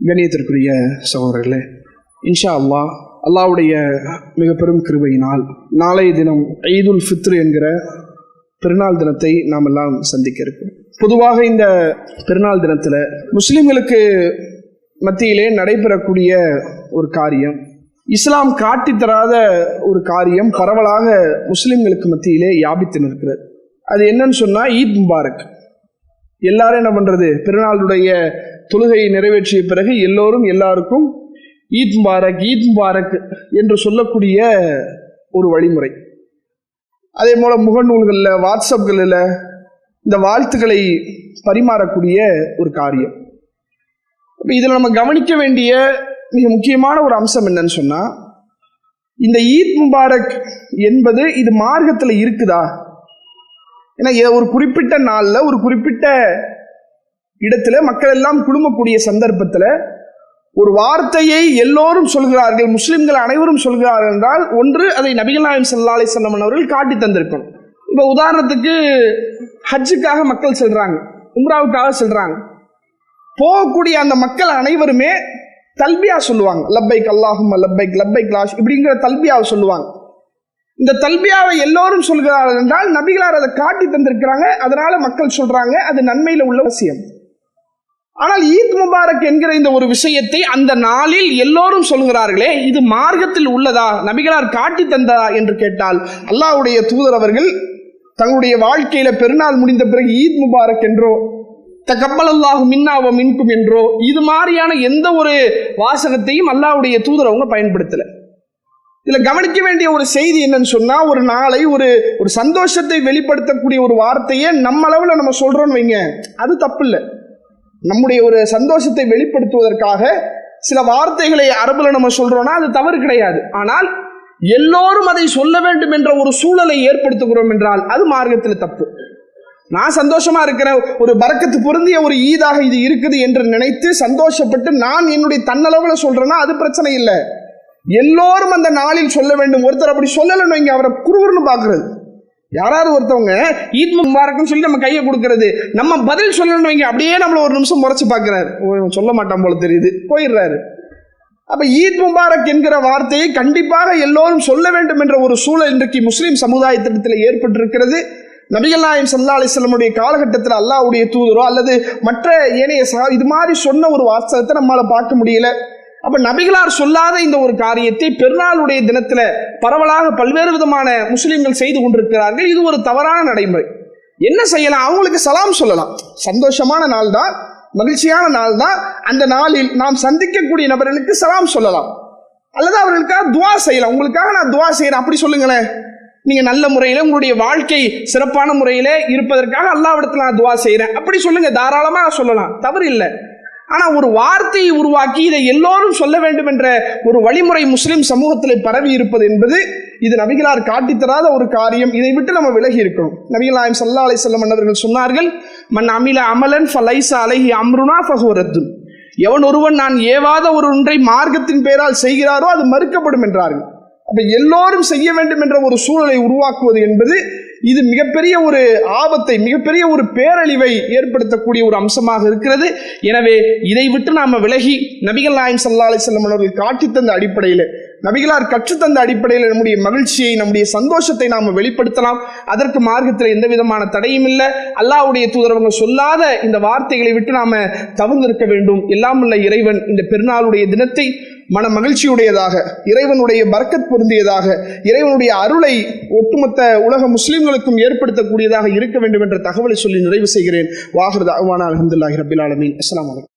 கண்ணியத்திற்குரிய சகோதரர்களே, இன்ஷா அல்லாஹ் அல்லாஹ்வுடைய மிக பெரும் கிருபையினால் நாளைய தினம் ஈதுல் ஃபித்ர் என்கிற பெருநாள் தினத்தை நாம் எல்லாம் சந்திக்க இருக்கோம். பொதுவாக இந்த பெருநாள் தினத்தில் முஸ்லிம்களுக்கு மத்தியிலே நடைபெறக்கூடிய ஒரு காரியம், இஸ்லாம் காட்டித்தராத ஒரு காரியம் பரவலாக முஸ்லிம்களுக்கு மத்தியிலே வியாபித்து நிற்கிறது. அது என்னன்னு சொன்னால் ஈத் முபாரக். எல்லாரும் என்ன பண்ணுறது, பெருநாளுடைய தொழுகையை நிறைவேற்றிய பிறகு எல்லாருக்கும் ஈத் முபாரக் ஈத் முபாரக் என்று சொல்லக்கூடிய ஒரு வழிமுறை. அதே போல் முகநூல்களில் வாட்ஸ்அப்களில் இந்த வாழ்த்துக்களை பரிமாறக்கூடிய ஒரு காரியம். இப்போ இதில் நம்ம கவனிக்க வேண்டிய மிக முக்கியமான ஒரு அம்சம் என்னன்னு சொன்னால், இந்த ஈத் முபாரக் என்பது இது மார்க்கத்தில் இருக்குதா? ஏன்னா ஒரு குறிப்பிட்ட நாளில் ஒரு குறிப்பிட்ட இடத்துல மக்கள் எல்லாம் குழுமக்கூடிய சந்தர்ப்பத்தில் ஒரு வார்த்தையை எல்லோரும் சொல்கிறார்கள், முஸ்லிம்கள் அனைவரும் சொல்கிறார்கள் என்றால், ஒன்று அதை நபிகள் நாயகம் ஸல்லல்லாஹு அலைஹி வஸல்லம் அவர்கள் காட்டி தந்திருக்கணும். இப்போ உதாரணத்துக்கு ஹஜ்ஜுக்காக மக்கள் செல்றாங்க, உம்ராவுக்காக செல்றாங்க. போகக்கூடிய அந்த மக்கள் அனைவருமே தல்பியா சொல்லுவாங்க, லப்பைக் அல்லாஹும்ம லப்பைக் லப்பைக் லாஷ் இப்படிங்கிற தல்பியாவை சொல்லுவாங்க. இந்த தல்பியாவை எல்லோரும் சொல்கிறார்கள் என்றால் நபிகளார் அதை காட்டி தந்திருக்கிறாங்க, அதனால மக்கள் சொல்றாங்க, அது நன்மையில உள்ள விஷயம். ஆனால் ஈத் முபாரக் என்கிற இந்த ஒரு விஷயத்தை அந்த நாளில் எல்லோரும் சொல்கிறார்களே, இது மார்க்கத்தில் உள்ளதா, நபிகளார் காட்டி தந்ததா என்று கேட்டால், அல்லாஹ்வுடைய தூதர் அவர்கள் தங்களுடைய வாழ்க்கையில பெருநாள் முடிந்த பிறகு ஈத் முபாரக் என்றோ தகப்பலல்லாஹு மின்னா வ மின்கும் என்றோ இது மாதிரியான எந்த ஒரு வாசகத்தையும் அல்லாஹ்வுடைய தூதர் அவங்க பயன்படுத்தல. இதுல கவனிக்க வேண்டிய ஒரு செய்தி என்னன்னு சொன்னா, ஒரு நாளை ஒரு சந்தோஷத்தை வெளிப்படுத்தக்கூடிய ஒரு வார்த்தையை நம்ம அளவுல நம்ம சொல்றோம்னு வைங்க, அது தப்பு இல்லை. நம்முடைய ஒரு சந்தோஷத்தை வெளிப்படுத்துவதற்காக சில வார்த்தைகளை அரபுல நம்ம சொல்றோம்னா அது தவறு கிடையாது. ஆனால் எல்லோரும் அதை சொல்ல வேண்டும் என்ற ஒரு சூழலை ஏற்படுத்துகிறோம் என்றால் அது மார்க்கத்தில் தப்பு. நான் சந்தோஷமா இருக்கிற ஒரு பரக்கத்து பொருந்திய ஒரு ஈதாக இது இருக்குது என்று நினைத்து சந்தோஷப்பட்டு நான் என்னுடைய தன்னளவுல சொல்றேன்னா அது பிரச்சனை இல்லை. எல்லோரும் அந்த நாளில் சொல்ல வேண்டும். ஒருத்தர் அப்படி சொல்லலன்னு வைங்க, அவரை குறுகுறுன்னு பார்க்கறது. யாராவது ஒருத்தவங்க ஈத் முபாரக்னு சொல்லி நம்ம கையை கொடுக்கறது, நம்ம பதில் சொல்லணும்னு வைங்க, அப்படியே நம்மள ஒரு நிமிஷம் முறைச்சு பார்க்கிறாரு, சொல்ல மாட்டான் போல தெரியுது, போயிடுறாரு. அப்ப ஈத் முபாரக் என்கிற வார்த்தையை கண்டிப்பாக எல்லோரும் சொல்ல வேண்டும் என்ற ஒரு சூழல் இன்றைக்கு முஸ்லிம் சமுதாயத்திடத்தில் ஏற்பட்டிருக்கிறது. நபிகள் நாயகம் ஸல்லல்லாஹு அலைஹி வஸல்லமுடைய காலகட்டத்தில் அல்லாஹ்வுடைய தூதரோ அல்லது மற்ற ஏனைய இது மாதிரி சொன்ன ஒரு வாசகத்தை நம்மளால பார்க்க முடியல. அப்ப நபிகளார் சொல்லாத இந்த ஒரு காரியத்தை பெருநாளுடைய தினத்துல பரவலாக பல்வேறு விதமான முஸ்லிம்கள் செய்து கொண்டிருக்கிறார்கள். இது ஒரு தவறான நடைமுறை. என்ன செய்யலாம்? அவங்களுக்கு சலாம் சொல்லலாம். சந்தோஷமான நாள் தான், மகிழ்ச்சியான நாள் தான். அந்த நாளில் நாம் சந்திக்கக்கூடிய நபர்களுக்கு சலாம் சொல்லலாம், அல்லது அவர்களுக்காக துவா செய்யலாம். உங்களுக்காக நான் துவா செய்யறேன் அப்படி சொல்லுங்களேன். நீங்க நல்ல முறையில உங்களுடைய வாழ்க்கை சிறப்பான முறையில இருப்பதற்காக அல்லாஹ்விடத்துல நான் துவா செய்யறேன் அப்படி சொல்லுங்க, தாராளமா சொல்லலாம், தவறு இல்லை. ஆனா ஒரு வார்த்தையை உருவாக்கி இதை எல்லோரும் சொல்ல வேண்டும் என்ற ஒரு வழிமுறை முஸ்லிம் சமூகத்தில் பரவி இருப்பது என்பது இது நபிகளார் காட்டித்தராத ஒரு காரியம். இதை விட்டு நம்ம விலகி இருக்கணும். நபிகள் நாயகம் ஸல்லல்லாஹு அலைஹி வஸல்லம் அவர்கள் சொன்னார்கள், மன் அமில அமலன் ஃபலைஸ அலைஹி அம்ருனா ஃபஹுவ ரத்துன். எவன் ஒருவன் நான் ஏவாத ஒரு ஒன்றை மார்க்கத்தின் பெயரால் செய்கிறாரோ அது மறுக்கப்படும் என்றார்கள். அப்ப எல்லோரும் செய்ய வேண்டும் என்ற ஒரு சூழலை உருவாக்குவது என்பது இது மிகப்பெரிய ஒரு ஆபத்தை, மிகப்பெரிய ஒரு பேரழிவை ஏற்படுத்தக்கூடிய ஒரு அம்சமாக இருக்கிறது. எனவே இதை விட்டு நாம விலகி நபிகள் நாயகம் ஸல்லல்லாஹு அலைஹி வஸல்லம் அவர்கள் காட்டித்தந்த அடிப்படையில், நபிகளார் கற்றுத்தந்த அடிப்படையில் நம்முடைய மகிழ்ச்சியை, நம்முடைய சந்தோஷத்தை நாம வெளிப்படுத்தலாம். அதற்கு மார்க்கத்தில் எந்த விதமான தடையும் இல்லை. அல்லாஹ்வுடைய தூதரவங்க சொல்லாத இந்த வார்த்தைகளை விட்டு நாம தவிர்த்திருக்க வேண்டும். எல்லாம் உள்ள இறைவன் இந்த பெருநாளுடைய தினத்தை மன மகிழ்ச்சியுடையதாக, இறைவனுடைய பரக்கத் பொருந்தியதாக, இறைவனுடைய அருளை ஒட்டுமொத்த உலக முஸ்லிம்களுக்கும் ஏற்படுத்தக்கூடியதாக இருக்க வேண்டும் என்ற தகவலை சொல்லி நிறைவு செய்கிறேன். வாஹிர் தஅவானா அல்ஹம்துலில்லாஹி ரப்பில் ஆலமீன். அஸ்ஸலாமு அலைக்கும்.